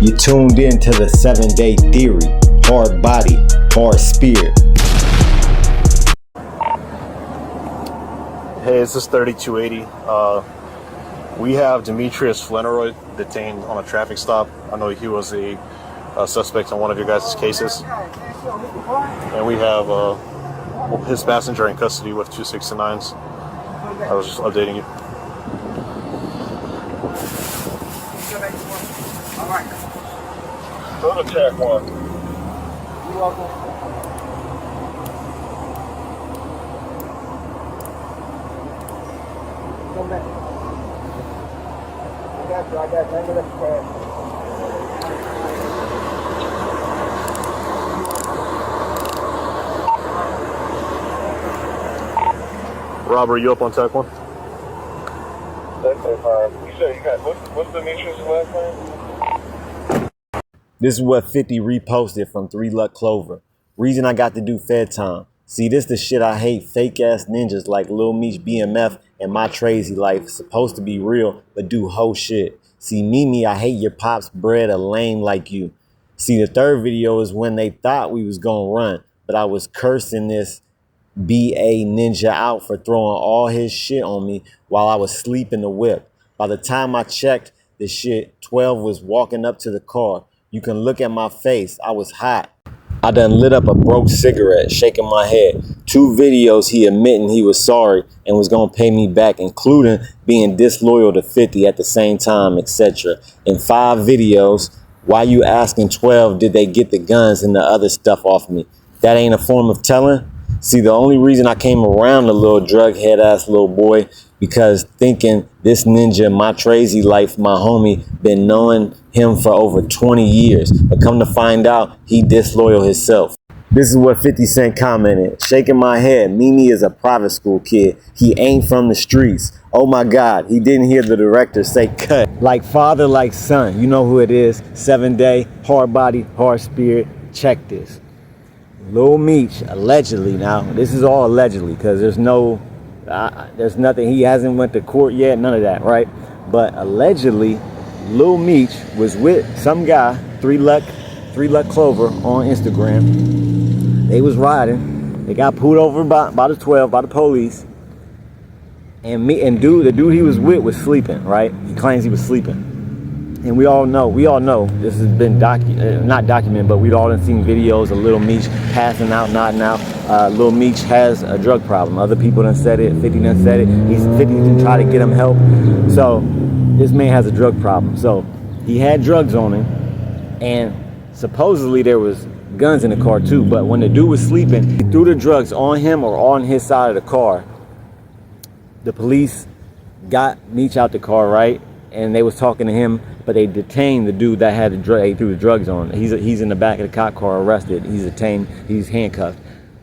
You tuned in to the 7-day theory. Hard body, hard spirit. Hey, this is 3280. We have Demetrius Fleneroy detained on a traffic stop. I know he was a suspect in one of your guys' cases. And we have his passenger in custody with 269s. I was just updating you. Go to track 1. You're welcome. Come back. I got you. Hang it up fast. Robert, you up on track 1? That's fine. You said you got, what's Demetrius' last name? This is what 50 reposted from 3 Luck Clover. Reason I got to do Fed time. See, this the shit I hate. Fake ass ninjas like Lil Meech, BMF, and my crazy life. Supposed to be real, but do hoe shit. See, Mimi, I hate your pops bred a lame like you. See, the third video is when they thought we was gonna run, but I was cursing this BA ninja out for throwing all his shit on me while I was asleep in the whip. By the time I checked the shit, 12 was walking up to the car. You can look at my face. I was hot. I done lit up a broke cigarette, shaking my head. 2 videos he admitting he was sorry and was gonna pay me back, including being disloyal to 50 at the same time, etc. In 5 videos, why you asking 12 did they get the guns and the other stuff off me? That ain't a form of telling? See, the only reason I came around the little drug head ass little boy because thinking this ninja, my crazy life, my homie, been knowing him for over 20 years. But come to find out, he disloyal himself. This is what 50 Cent commented. Shaking my head, Mimi is a private school kid. He ain't from the streets. Oh my God, he didn't hear the director say cut. Like father, like son. You know who it is. 7-day, hard body, hard spirit. Check this. Lil Meech, allegedly, now this is all allegedly because there's nothing, he hasn't went to court yet, none of that, right? But allegedly, Lil Meech was with some guy, 3 Luck Clover on Instagram. They was riding, they got pulled over by the 12, by the police, and the dude he was with was sleeping, right? He claims he was sleeping. And we all know, this has been not documented, but we've all seen videos of Lil Meech passing out, nodding out. Lil Meech has a drug problem. Other people done said it, 50 done said it. 50 done try to get him help. So this man has a drug problem. So he had drugs on him, and supposedly there was guns in the car too. But when the dude was sleeping, he threw the drugs on him or on his side of the car. The police got Meech out the car, right? And they was talking to him, but they detained the dude that had they threw the drugs on. He's in the back of the cop car, arrested. He's detained. He's handcuffed.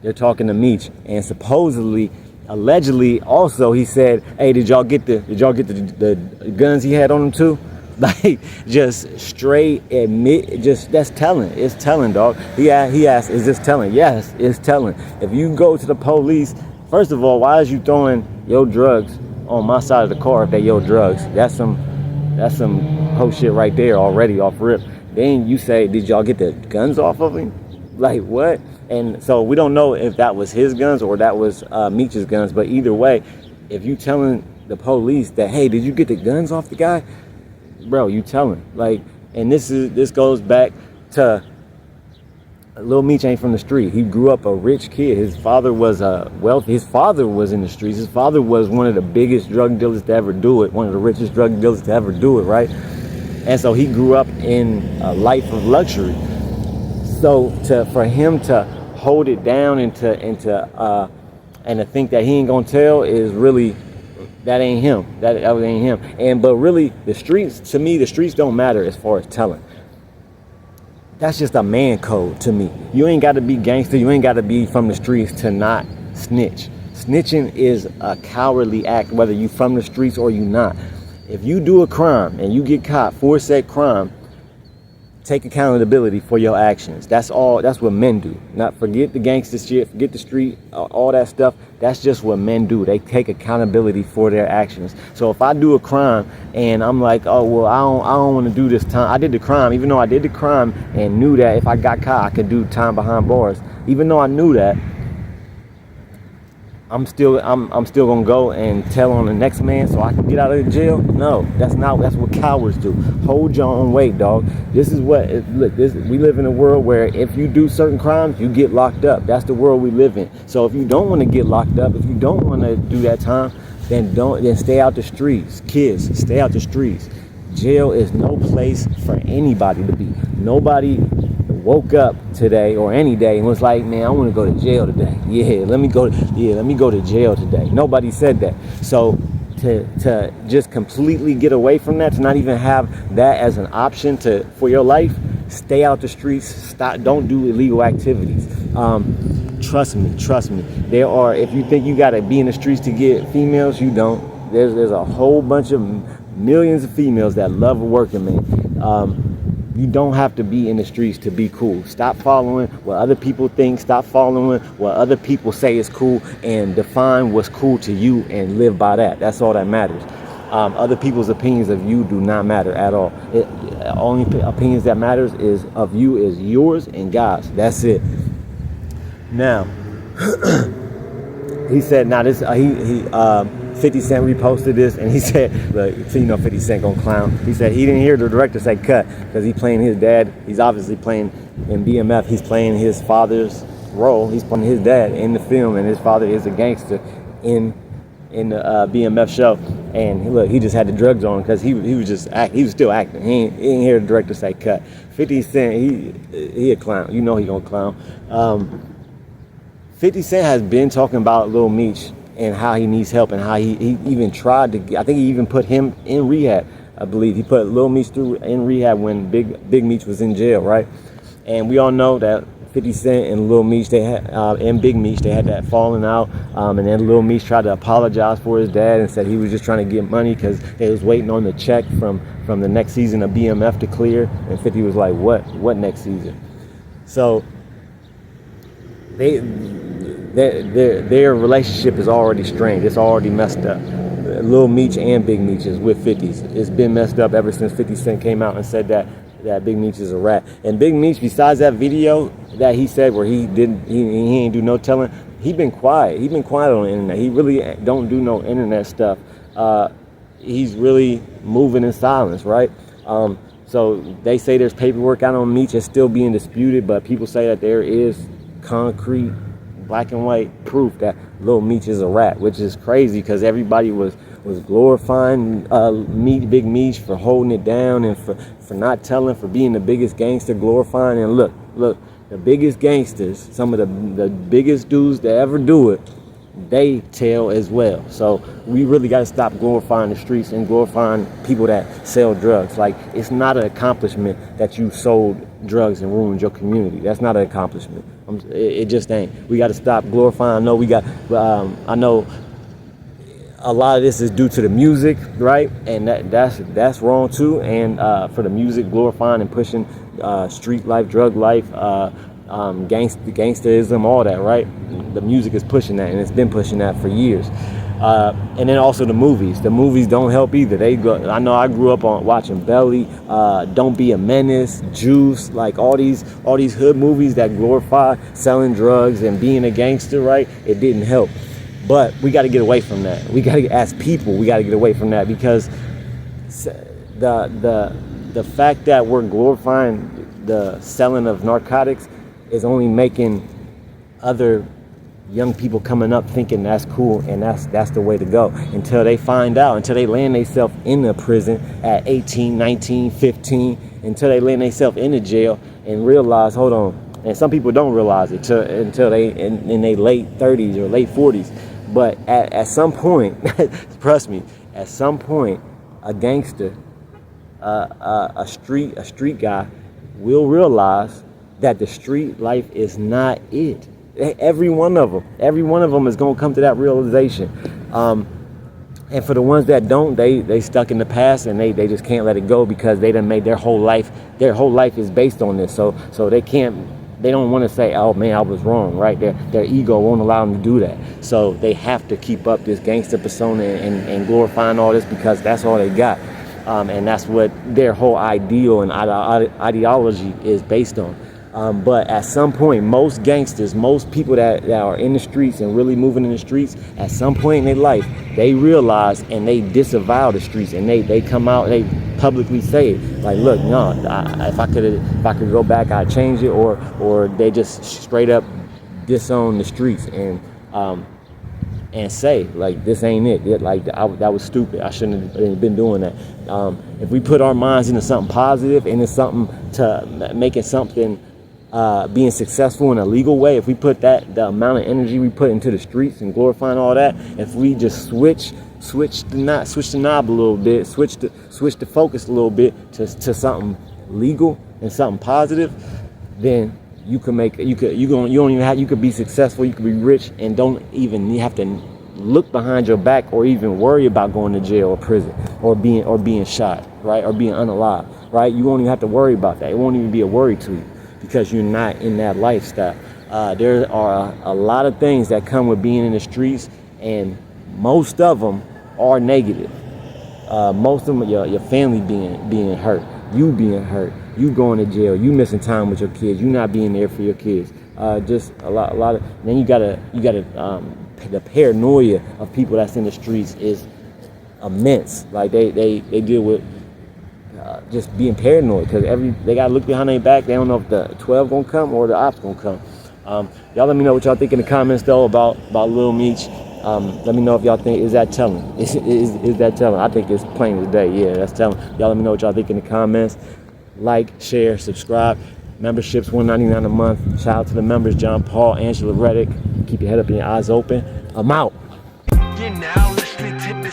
They're talking to Meech, and supposedly, allegedly, also he said, "Hey, did y'all get the guns he had on him too?" Like, just straight admit, that's telling. It's telling, dog. He asked, "Is this telling?" Yes, it's telling. If you go to the police, first of all, why is you throwing your drugs on my side of the car if they your drugs? That's some whole shit right there already off rip. Then you say, did y'all get the guns off of him? Like, what? And so we don't know if that was his guns or that was Meech's guns, but either way, if you telling the police that, hey, did you get the guns off the guy? Bro, you telling. Like, and this goes back to Lil Meech ain't from the street. He grew up a rich kid. His father was wealthy. His father was in the streets. His father was one of the biggest drug dealers to ever do it. One of the richest drug dealers to ever do it, right? And so he grew up in a life of luxury. So for him to hold it down and to think that he ain't gonna tell is really, that ain't him. That ain't him. But really, the streets, to me, the streets don't matter as far as telling. That's just a man code to me. You ain't got to be gangster. You ain't got to be from the streets to not snitch. Snitching is a cowardly act, whether you from the streets or you not. If you do a crime and you get caught for said crime, take accountability for your actions. That's all. That's what men do. Not forget the gangster shit, forget the street, all that stuff. That's just what men do. They take accountability for their actions. So if I do a crime and I'm like, oh well, I don't want to do this time. I did the crime, even though I did the crime and knew that if I got caught, I could do time behind bars. Even though I knew that, I'm still gonna go and tell on the next man so I can get out of the jail. No, that's what cowards do. Hold your own weight, dog. This is what we live in a world where if you do certain crimes, you get locked up. That's the world we live in. So if you don't want to get locked up, if you don't want to do that time, then stay out the streets. Kids, stay out the streets. Jail is no place for anybody to be. Nobody woke up today or any day and was like, man, I want to go to jail today. Let me go to jail today. Nobody said that. So to just completely get away from that, to not even have that as an option for your life, stay out the streets. Don't do illegal activities. Trust me. If you think you gotta be in the streets to get females, you don't. There's a whole bunch of millions of females that love a working man. You don't have to be in the streets to be cool. Stop following what other people think. Stop following what other people say is cool, and define what's cool to you and live by that. That's all that matters. Other people's opinions of you do not matter at all. Only opinions that matters of you is yours and God's. That's it. Now, he said, now this 50 Cent reposted this, and he said, look, so 50 Cent gonna clown. He said he didn't hear the director say cut because he's playing his dad. He's obviously playing in BMF. He's playing his father's role. He's playing his dad in the film, and his father is a gangster in the BMF show. And look, he just had the drugs on because he was still acting. He didn't hear the director say cut. 50 Cent, he a clown. You know he gonna clown. 50 Cent has been talking about Lil Meech and how he needs help, and how he even tried to, I think he even put him in rehab. I believe he put Lil Meech in rehab when Big Meech was in jail, right? And we all know that 50 Cent and Lil Meech, and Big Meech, they had that falling out, and then Lil Meech tried to apologize for his dad and said he was just trying to get money because they was waiting on the check from the next season of BMF to clear, and 50 was like, what next season? So their relationship is already strained. It's already messed up. Lil Meech and Big Meech is with 50's. It's been messed up ever since 50 Cent came out and said that Big Meech is a rat. And Big Meech, besides that video that he said where he ain't do no telling, he been quiet. He been quiet on the internet. He really don't do no internet stuff. He's really moving in silence, right? So they say there's paperwork out on Meech. It's still being disputed, but people say that there is concrete, black and white proof that Lil Meech is a rat, which is crazy because everybody was glorifying Big Meech for holding it down and for not telling, for being the biggest gangster, glorifying. And look, the biggest gangsters, some of the biggest dudes that ever do it, they tell as well. So we really got to stop glorifying the streets and glorifying people that sell drugs. Like, it's not an accomplishment that you sold drugs and ruined your community. That's not an accomplishment. It just ain't. We got to stop glorifying. I know a lot of this is due to the music, right? And that's wrong too. And for the music glorifying and pushing street life, drug life, gangsterism, all that, right? The music is pushing that, and it's been pushing that for years. And then also the movies. The movies don't help either. I know I grew up on watching Belly, Don't Be a Menace, Juice, like all these hood movies that glorify selling drugs and being a gangster, right? It didn't help. But we got to get away from that. We got to, as people, we got to get away from that, because the fact that we're glorifying the selling of narcotics is only making other young people coming up thinking that's cool, and that's the way to go, until they find out, until they land themselves in a prison at 18, 19, 15, until they land themselves in a jail and realize, hold on. And some people don't realize it until they in their late 30s or late 40s. But at some point, trust me, at some point, a gangster, a street guy will realize that the street life is not it. Every one of them is going to come to that realization. And for the ones that don't, they stuck in the past, and they just can't let it go because they done made their whole life is based on this. So they don't want to say, oh man, I was wrong, right? Their ego won't allow them to do that. So they have to keep up this gangster persona and glorifying all this because that's all they got. And that's what their whole ideal and ideology is based on. But at some point, most gangsters, most people that are in the streets and really moving in the streets, at some point in their life, they realize and they disavow the streets, and they come out, they publicly say it, like, look, no, if I could go back, I'd change it, or they just straight up disown the streets and say, like, this ain't it. Like, that was stupid. I shouldn't have been doing that. If we put our minds into something positive, into something to making something being successful in a legal way, if we put the amount of energy we put into the streets and glorifying all that, if we just switch the knob a little bit, switch the focus a little bit to something legal and something positive, then you could be successful, you could be rich, and don't even have to look behind your back or even worry about going to jail or prison or being shot, right, or being unalive, right? You won't even have to worry about that. It won't even be a worry to you because you're not in that lifestyle. There are a lot of things that come with being in the streets, and most of them are negative. Most of them, your family being hurt, you being hurt, you going to jail, you missing time with your kids, you not being there for your kids. Just a lot of. Then you gotta the paranoia of people that's in the streets is immense. Like they deal with just being paranoid because they gotta look behind their back. They don't know if the 12 gonna come or the ops gonna come. Y'all let me know what y'all think in the comments though about Lil Meech. Let me know if y'all think, is that telling? Is that telling? I think it's plain as day. Yeah, that's telling. Y'all let me know what y'all think in the comments. Like, share, subscribe. Memberships $1.99 a month. Shout out to the members, John Paul, Angela Reddick. Keep your head up and your eyes open. I'm out. You're now listening to the